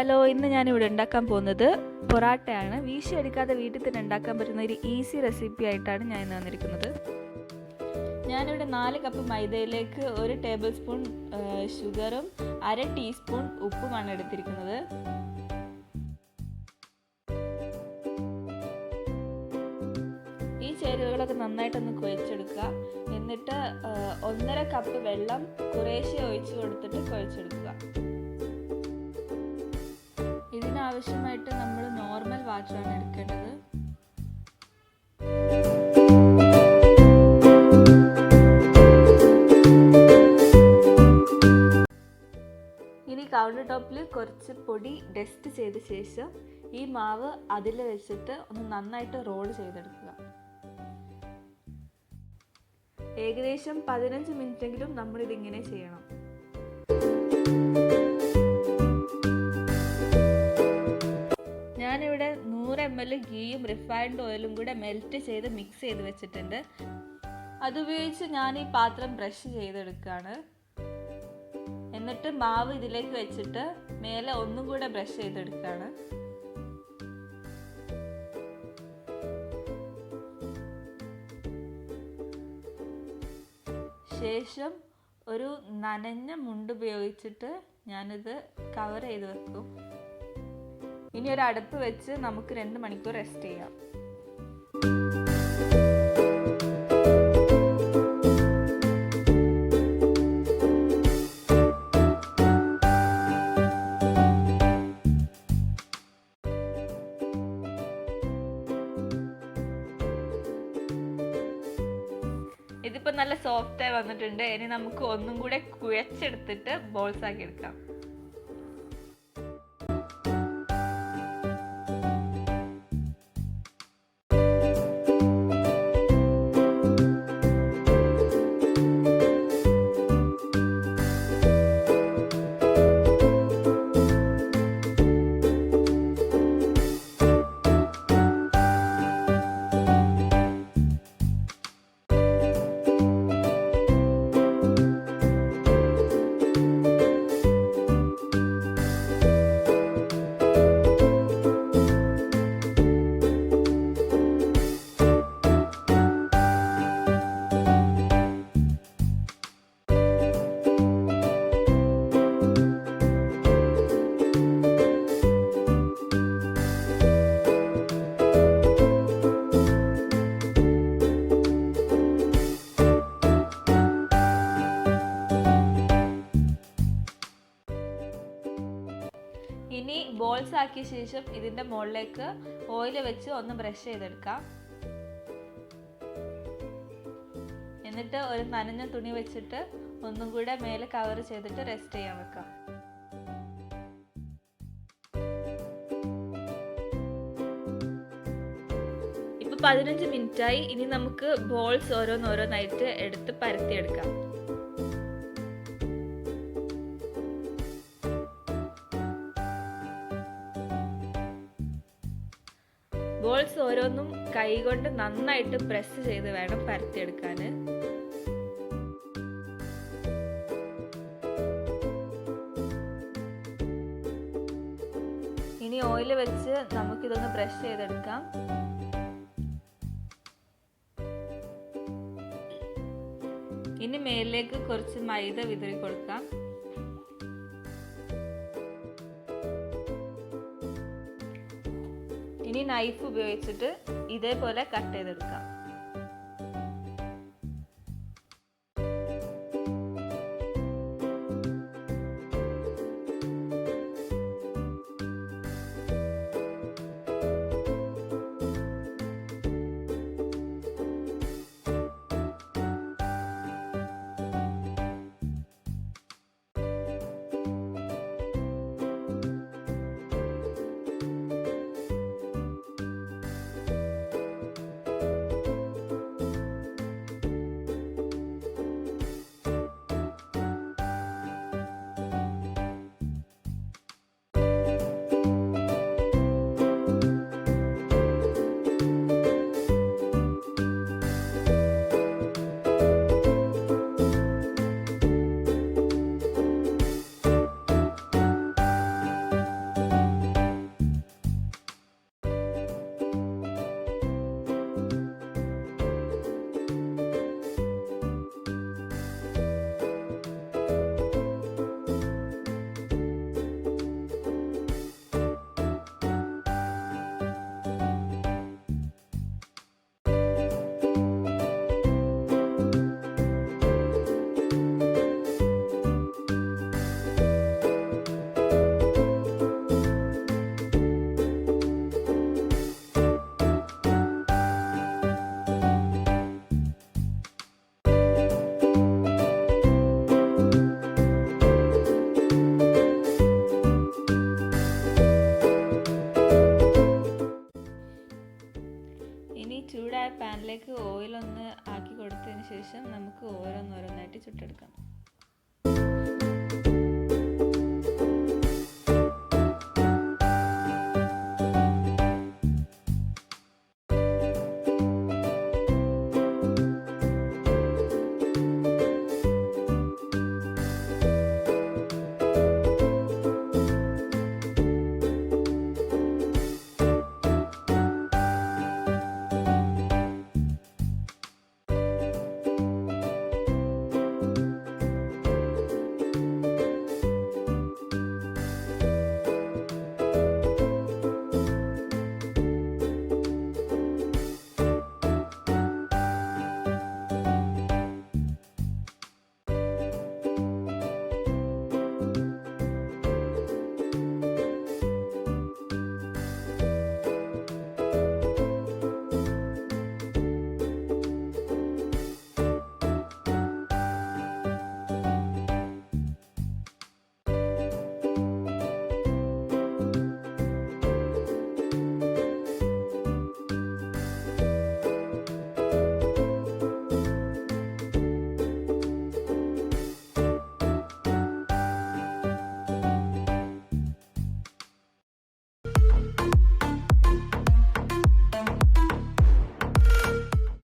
Hello, ഇന്ന് ഞാനിവിടെ ഉണ്ടാക്കാൻ പോകുന്നത് പൊറാട്ടയാണ്. വീശി അടിക്കാതെ വീട്ടിൽ തന്നെ ഉണ്ടാക്കാൻ പറ്റുന്ന ഒരു ഈസി റെസിപ്പി ആയിട്ടാണ് ഞാൻ ഇന്ന് വന്നിരിക്കുന്നത്. ഞാനിവിടെ 4 കപ്പ് മൈദയിലേക്ക് 1 ടേബിൾ സ്പൂൺ ഷുഗറും 1/2 ടീസ്പൂൺ ഉപ്പുമാണ് എടുത്തിരിക്കുന്നത്. ഈ ചേരുവകളൊക്കെ നന്നായിട്ടൊന്ന് കുഴച്ചെടുക്കുക. എന്നിട്ട് 1.5 കപ്പ് വെള്ളം കുറേശ്ശെ ഒഴിച്ചു കൊടുത്തിട്ട് കുഴച്ചെടുക്കുക. ഇതിനാവശ്യമായിട്ട് നമ്മൾ നോർമൽ വാട്ടറാണ് എടുക്കേണ്ടത്. ഇനി കൗണ്ടർ ടോപ്പിൽ കുറച്ച് പൊടി ഡസ്റ്റ് ചെയ്ത ശേഷം ഈ മാവ് അതിൽ വെച്ചിട്ട് ഒന്ന് നന്നായിട്ട് റോൾ ചെയ്തെടുക്കുക. ഏകദേശം 15 മിനിറ്റെങ്കിലും നമ്മളിതിങ്ങനെ ചെയ്യണം. ഞാനിവിടെ 100 ml ഗീയും റിഫൈൻഡ് ഓയിലും കൂടെ മെൽറ്റ് ചെയ്ത് മിക്സ് ചെയ്ത് വെച്ചിട്ടുണ്ട്. അതുപയോഗിച്ച് ഞാൻ ഈ പാത്രം ബ്രഷ് ചെയ്തെടുക്കുകയാണ്. എന്നിട്ട് മാവ് ഇതിലേക്ക് വെച്ചിട്ട് മേലെ ഒന്നും കൂടെ ബ്രഷ് ചെയ്തെടുക്കുകയാണ്. ശേഷം ഒരു നനഞ്ഞ മുണ്ട് ഉപയോഗിച്ചിട്ട് ഞാനിത് കവർ ചെയ്ത് വെക്കും. ഇനി ഒരു അടുപ്പ് വെച്ച് നമുക്ക് 2 മണിക്കൂർ റെസ്റ്റ് ചെയ്യാം. ഇതിപ്പോൾ നല്ല സോഫ്റ്റായി വന്നിട്ടുണ്ട്. ഇനി നമുക്ക് ഒന്നും കൂടെ കുഴച്ചെടുത്തിട്ട് ബോൾസ് ആക്കി എടുക്കാം. ഇനി ബോൾസ് ആക്കിയ ശേഷം ഇതിൻ്റെ മുകളിലേക്ക് ഓയിൽ വെച്ച് ഒന്ന് ബ്രഷ് ചെയ്തെടുക്കാം. എന്നിട്ട് ഒരു നനഞ്ഞ തുണി വെച്ചിട്ട് ഒന്നും കൂടെ മേലെ കവർ ചെയ്തിട്ട് റെസ്റ്റ് ചെയ്യാൻ വെക്കാം. ഇപ്പൊ 15 മിനിറ്റായി. ഇനി നമുക്ക് ബോൾസ് ഓരോന്നോരോന്നായിട്ട് എടുത്ത് പരത്തിയെടുക്കാം. ബോൾസ് ഓരോന്നും കൈകൊണ്ട് നന്നായിട്ട് പ്രസ് ചെയ്ത് വേണം പരത്തിയെടുക്കാൻ. ഇനി ഓയിൽ വെച്ച് നമുക്കിതൊന്ന് ബ്രഷ് ചെയ്തെടുക്കാം. ഇനി മേലിലേക്ക് കുറച്ച് മൈദ വിതറി കൊടുക്കാം. ഇനി നൈഫ് ഉപയോഗിച്ചിട്ട് ഇതേപോലെ കട്ട് ചെയ്തെടുക്കാം. ചൂടായ പാനിലേക്ക് ഓയിലൊന്ന് ആക്കി കൊടുത്തതിന് ശേഷം നമുക്ക് ഓരോന്നോരോന്നായിട്ട് ചുട്ടെടുക്കാം.